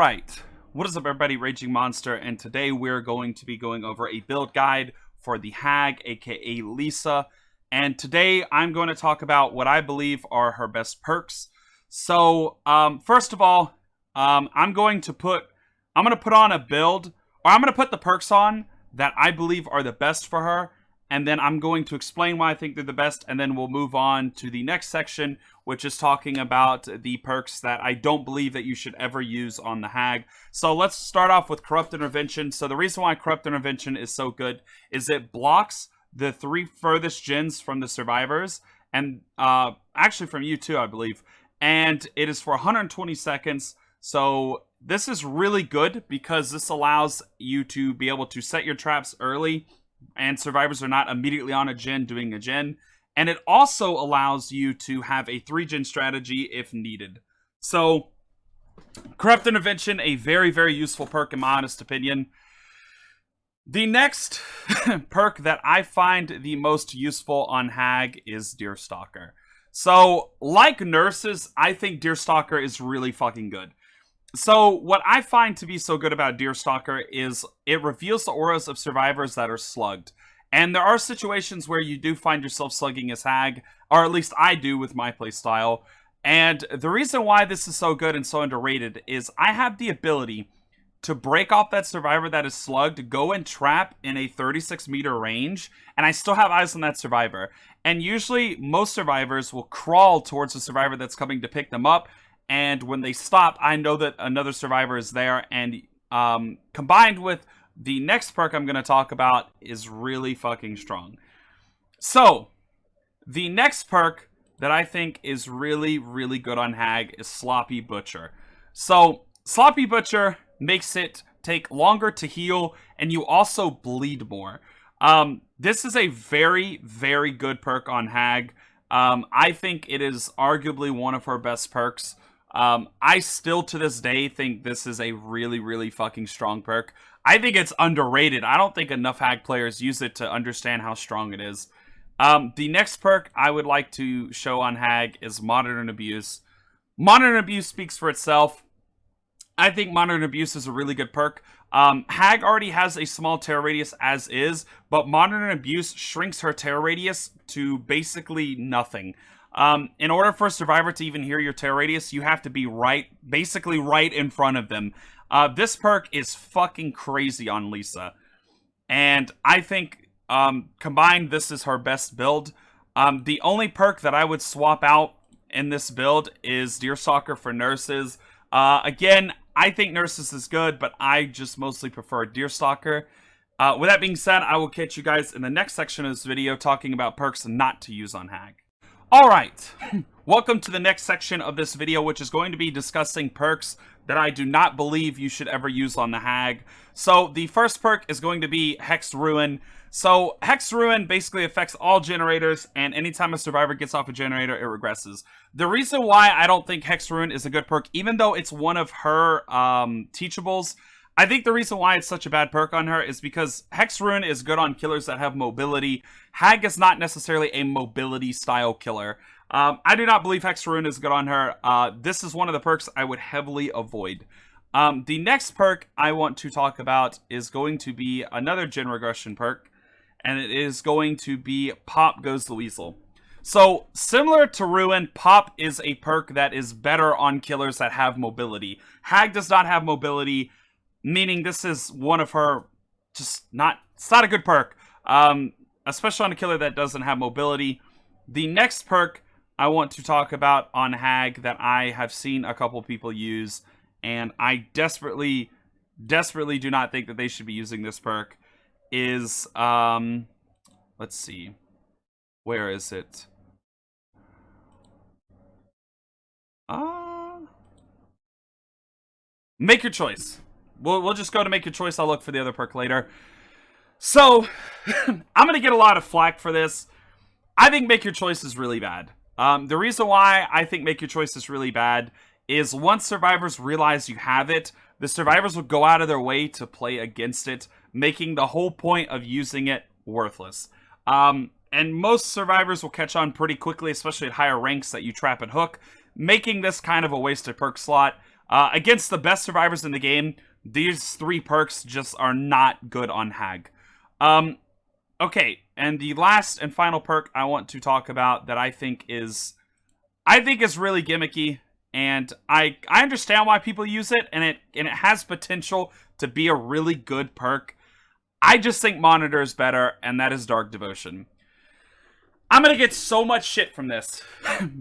Alright, what is up everybody, Raging Monster, and today we're going to be going over a build guide for the Hag, aka Lisa, and today I'm going to talk about what I believe are her best perks. So, first of all, I'm going to put on a build, or I'm going to put the perks on that I believe are the best for her, and then I'm going to explain why I think they're the best, and then we'll move on to the next section, which is talking about the perks that I don't believe that you should ever use on the Hag. So let's start off with Corrupt Intervention. So the reason why Corrupt Intervention is so good is it blocks the 3 furthest gens from the survivors, and actually from you too, I believe. And it is for 120 seconds. So this is really good because this allows you to be able to set your traps early, and survivors are not immediately on a gen doing a gen. And it also allows you to have a 3-gen strategy if needed. So, Corrupt Intervention, a very, very useful perk in my honest opinion. The next perk that I find the most useful on Hag is Deerstalker. So, like Nurses, I think Deerstalker is really fucking good. So, what I find to be so good about Deerstalker is it reveals the auras of survivors that are slugged. And there are situations where you do find yourself slugging as Hag, or at least I do with my playstyle. And the reason why this is so good and so underrated is I have the ability to break off that survivor that is slugged, go and trap in a 36-meter range, and I still have eyes on that survivor. And usually, most survivors will crawl towards the survivor that's coming to pick them up, and when they stop, I know that another survivor is there, and combined with the next perk I'm going to talk about is really fucking strong. So, the next perk that I think is really, really good on Hag is Sloppy Butcher. So, Sloppy Butcher makes it take longer to heal, and you also bleed more. This is a very, very good perk on Hag. I think it is arguably one of her best perks. I still to this day think this is a really, really fucking strong perk. I think it's underrated. I don't think enough Hag players use it to understand how strong it is. The next perk I would like to show on Hag is Modern Abuse. Modern Abuse speaks for itself. I think Modern Abuse is a really good perk. Hag already has a small terror radius as is, but Modern Abuse shrinks her terror radius to basically nothing. In order for a survivor to even hear your terror radius, you have to be basically right in front of them. This perk is fucking crazy on Lisa. And I think, combined, this is her best build. The only perk that I would swap out in this build is Deerstalker for Nurses. Again, I think Nurses is good, but I just mostly prefer Deerstalker. With that being said, I will catch you guys in the next section of this video talking about perks not to use on Hag. Alright, welcome to the next section of this video, which is going to be discussing perks that I do not believe you should ever use on the Hag. So, the first perk is going to be Hex Ruin. So, Hex Ruin basically affects all generators, and anytime a survivor gets off a generator, it regresses. The reason why I don't think Hex Ruin is a good perk, even though it's one of her teachables, I think the reason why it's such a bad perk on her is because Hex Ruin is good on killers that have mobility. Hag is not necessarily a mobility style killer. I do not believe Hex Ruin is good on her. This is one of the perks I would heavily avoid. The next perk I want to talk about is going to be another gen regression perk, and it is going to be Pop Goes the Weasel. So, similar to Ruin, Pop is a perk that is better on killers that have mobility. Hag does not have mobility, meaning this is one of her, it's not a good perk, especially on a killer that doesn't have mobility. The next perk I want to talk about on Hag that I have seen a couple people use, and I desperately do not think that they should be using this perk, is, let's see, where is it? Make your choice. We'll just go to Make Your Choice. I'll look for the other perk later. So, I'm going to get a lot of flack for this. I think Make Your Choice is really bad. The reason why I think Make Your Choice is really bad is once survivors realize you have it, the survivors will go out of their way to play against it, making the whole point of using it worthless. And most survivors will catch on pretty quickly, especially at higher ranks that you trap and hook, making this kind of a wasted perk slot. Against the best survivors in the game, these 3 perks just are not good on Hag. Okay, and the last and final perk I want to talk about that I think is really gimmicky, and I understand why people use it, and it has potential to be a really good perk. I just think Monitor is better, and that is Dark Devotion. I'm gonna get so much shit from this,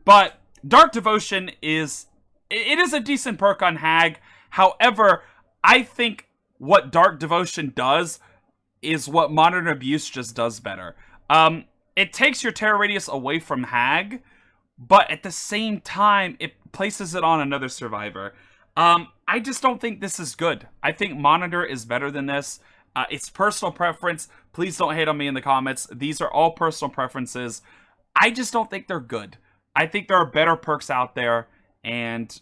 but Dark Devotion is a decent perk on Hag. However, I think what Dark Devotion does is what Modern Abuse just does better. It takes your terror radius away from Hag, but at the same time, it places it on another survivor. I just don't think this is good. I think Monitor is better than this. It's personal preference. Please don't hate on me in the comments. These are all personal preferences. I just don't think they're good. I think there are better perks out there, and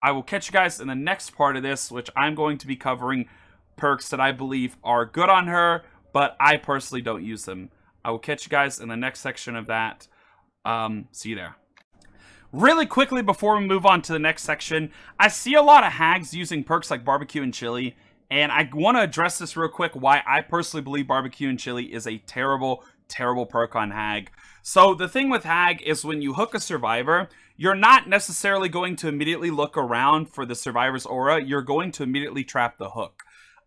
I will catch you guys in the next part of this, which I'm going to be covering perks that I believe are good on her, but I personally don't use them. I will catch you guys in the next section of that. See you there. Really quickly before we move on to the next section, I see a lot of Hags using perks like Barbecue and Chili, and I want to address this real quick, why I personally believe Barbecue and Chili is a terrible, terrible perk on Hag. So the thing with Hag is when you hook a survivor, you're not necessarily going to immediately look around for the survivor's aura, you're going to immediately trap the hook.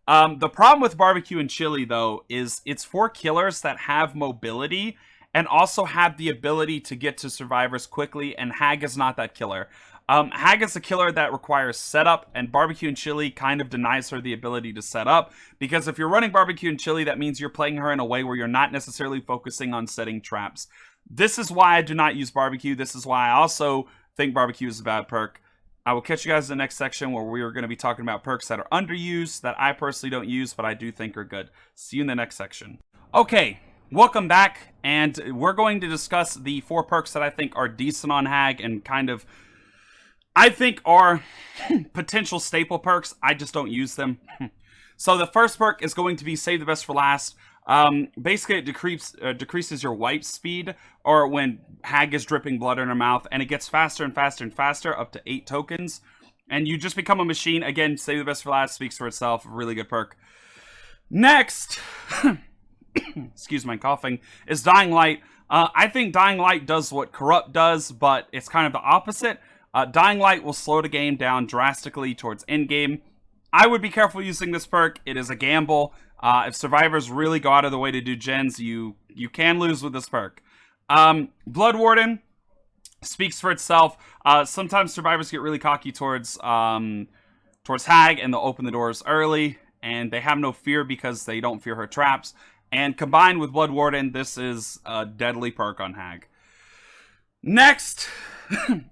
The problem with Barbecue and Chili, though, is it's for killers that have mobility and also have the ability to get to survivors quickly, and Hag is not that killer. Hag is a killer that requires setup, and Barbecue and Chili kind of denies her the ability to set up, because if you're running Barbecue and Chili, that means you're playing her in a way where you're not necessarily focusing on setting traps. This is why I do not use Barbecue. This is why I also think Barbecue is a bad perk. I will catch you guys in the next section where we are going to be talking about perks that are underused, that I personally don't use, but I do think are good. See you in the next section. Okay, welcome back, and we're going to discuss the 4 perks that I think are decent on Hag and kind of, I think, are potential staple perks. I just don't use them. So the first perk is going to be Save the Best for Last. Basically, it decreases your wipe speed, or when Hag is dripping blood in her mouth, and it gets faster and faster and faster, up to 8 tokens, and you just become a machine. Again, Save the Best for Last speaks for itself. Really good perk. Next, excuse my coughing, is Dying Light. I think Dying Light does what Corrupt does, but it's kind of the opposite. Dying Light will slow the game down drastically towards endgame. I would be careful using this perk. It is a gamble. If survivors really go out of the way to do gens, you can lose with this perk. Blood Warden speaks for itself. Sometimes survivors get really cocky towards Hag, and they'll open the doors early, and they have no fear because they don't fear her traps. And combined with Blood Warden, this is a deadly perk on Hag. Next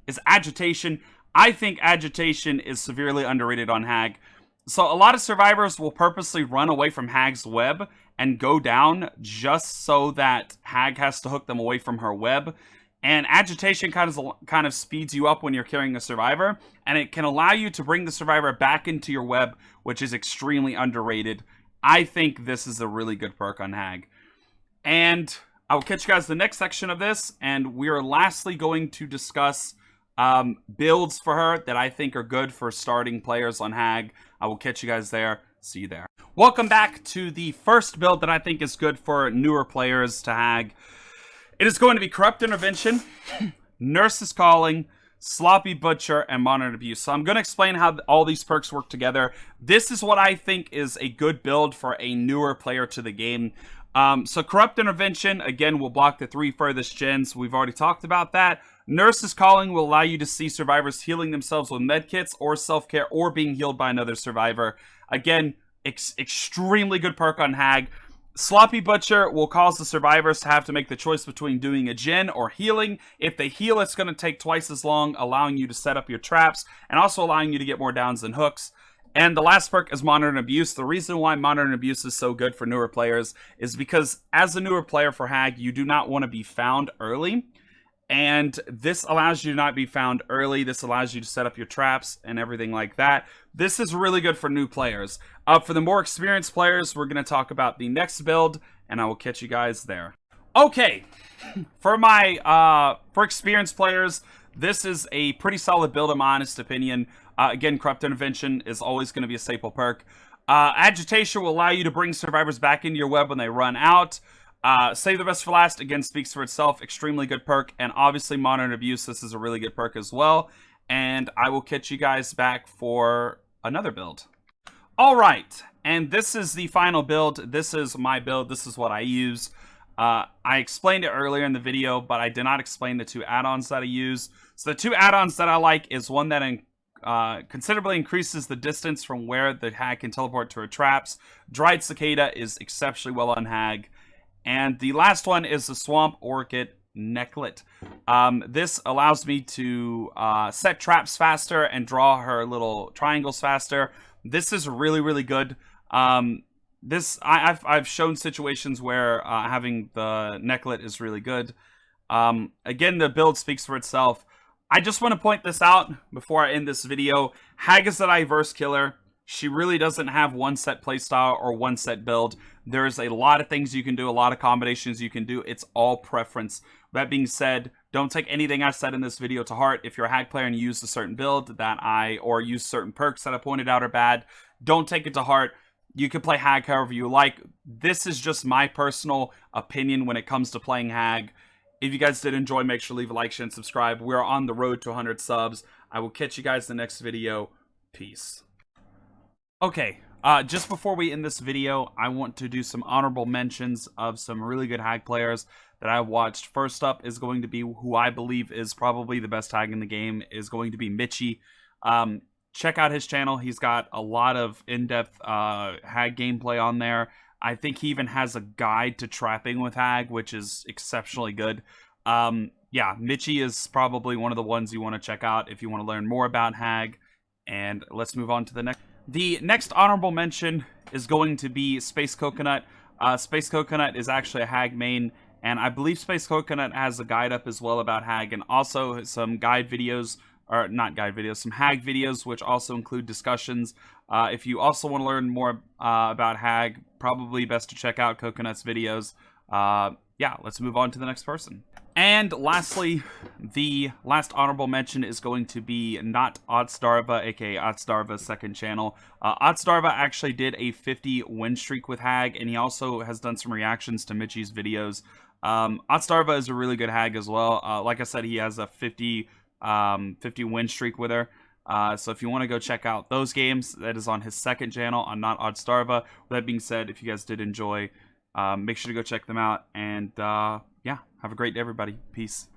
is Agitation. I think Agitation is severely underrated on Hag. So a lot of survivors will purposely run away from Hag's web and go down just so that Hag has to hook them away from her web. And Agitation kind of speeds you up when you're carrying a survivor, and it can allow you to bring the survivor back into your web, which is extremely underrated. I think this is a really good perk on Hag. And I will catch you guys in the next section of this, and we are lastly going to discuss builds for her that I think are good for starting players on Hag. I will catch you guys there. See you there. Welcome back to the first build that I think is good for newer players to Hag. It is going to be Corrupt Intervention, Nurse's Calling, Sloppy Butcher, and Modern Abuse. So I'm going to explain how all these perks work together. This is what I think is a good build for a newer player to the game. So Corrupt Intervention, again, will block the 3 furthest gens. We've already talked about that. Nurse's Calling will allow you to see survivors healing themselves with medkits or self-care or being healed by another survivor. Again, extremely good perk on Hag. Sloppy Butcher will cause the survivors to have to make the choice between doing a gen or healing. If they heal, it's going to take twice as long, allowing you to set up your traps and also allowing you to get more downs than hooks. And the last perk is Modern Abuse. The reason why Modern Abuse is so good for newer players is because as a newer player for Hag, you do not want to be found early. And this allows you to not be found early. This allows you to set up your traps and everything like that. This is really good for new players. For the more experienced players, we're going to talk about the next build, and I will catch you guys there. Okay, for experienced players, this is a pretty solid build in my honest opinion. Again, Corrupt Intervention is always going to be a staple perk. Agitation will allow you to bring survivors back into your web when they run out. Save the Best for Last, again, speaks for itself. Extremely good perk. And obviously, Modern Abuse, this is a really good perk as well. And I will catch you guys back for another build. All right, and this is the final build. This is my build. This is what I use. I explained it earlier in the video, but I did not explain the 2 add-ons that I use. So the 2 add-ons that I like is one that considerably increases the distance from where the hag can teleport to her traps. Dried Cicada is exceptionally well on hag. And the last one is the Swamp Orchid Necklet. This allows me to set traps faster and draw her little triangles faster. This is really, really good. I've shown situations where having the necklet is really good. Again, the build speaks for itself. I just want to point this out before I end this video. Hag is a diverse killer. She really doesn't have one set playstyle or one set build. There's a lot of things you can do, a lot of combinations you can do. It's all preference. That being said, don't take anything I've said in this video to heart. If you're a hag player and you use a certain build or use certain perks that I pointed out are bad, don't take it to heart. You can play hag however you like. This is just my personal opinion when it comes to playing hag. If you guys did enjoy, make sure to leave a like, share, and subscribe. We're on the road to 100 subs. I will catch you guys in the next video. Peace. Okay, just before we end this video, I want to do some honorable mentions of some really good hag players that I've watched. First up is going to be who I believe is probably the best hag in the game, is going to be Mitchie. Check out his channel. He's got a lot of in-depth hag gameplay on there. I think he even has a guide to trapping with hag, which is exceptionally good. Yeah, Mitchie is probably one of the ones you want to check out if you want to learn more about hag. And let's move on to the next. The next honorable mention is going to be Space Coconut. Space Coconut is actually a hag main, and I believe Space Coconut has a guide up as well about hag, and also some guide videos, or not guide videos, some hag videos, which also include discussions. If you also want to learn more about hag, probably best to check out Coconut's videos. Yeah, let's move on to the next person. And lastly, the last honorable mention is going to be not Oddstarva, aka Oddstarva's second channel. Oddstarva actually did a 50 win streak with hag, and he also has done some reactions to Mitchie's videos. Oddstarva is a really good hag as well. Like I said, he has a 50 win streak with her. So if you want to go check out those games, that is on his second channel on Not Oddstarva. With that being said, if you guys did enjoy, make sure to go check them out. And yeah, have a great day, everybody. Peace.